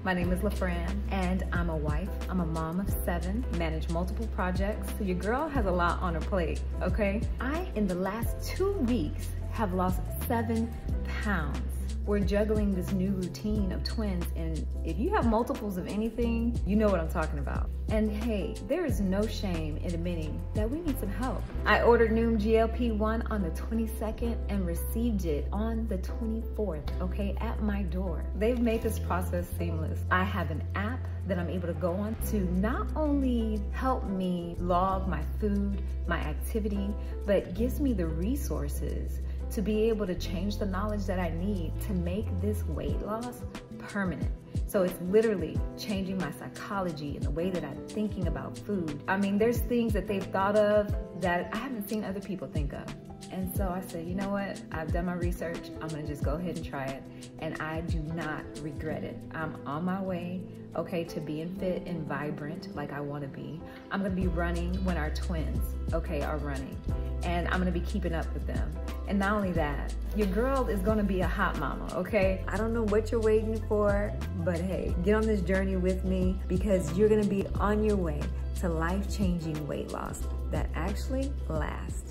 My name is Fran, and I'm a wife. I'm a mom of 7, manage multiple projects. So your girl has a lot on her plate, okay? In the last 2 weeks, have lost 7 pounds. We're juggling this new routine of twins, and if you have multiples of anything, you know what I'm talking about. And hey, there is no shame in admitting that we need some help. I ordered Noom GLP-1 on the 22nd and received it on the 24th, okay, at my door. They've made this process seamless. I have an app that I'm able to go on to not only help me log my food, my activity, but gives me the resources to be able to change the knowledge that I need to make this weight loss permanent. So it's literally changing my psychology and the way that I'm thinking about food. I mean, there's things that they've thought of that I haven't seen other people think of. And so I said, you know what? I've done my research. I'm gonna just go ahead and try it. And I do not regret it. I'm on my way, okay, to being fit and vibrant like I wanna be. I'm gonna be running when our twins, okay, are running. And I'm gonna be keeping up with them. And not only that, your girl is gonna be a hot mama, okay? I don't know what you're waiting for, but hey, get on this journey with me because you're gonna be on your way to life-changing weight loss that actually lasts.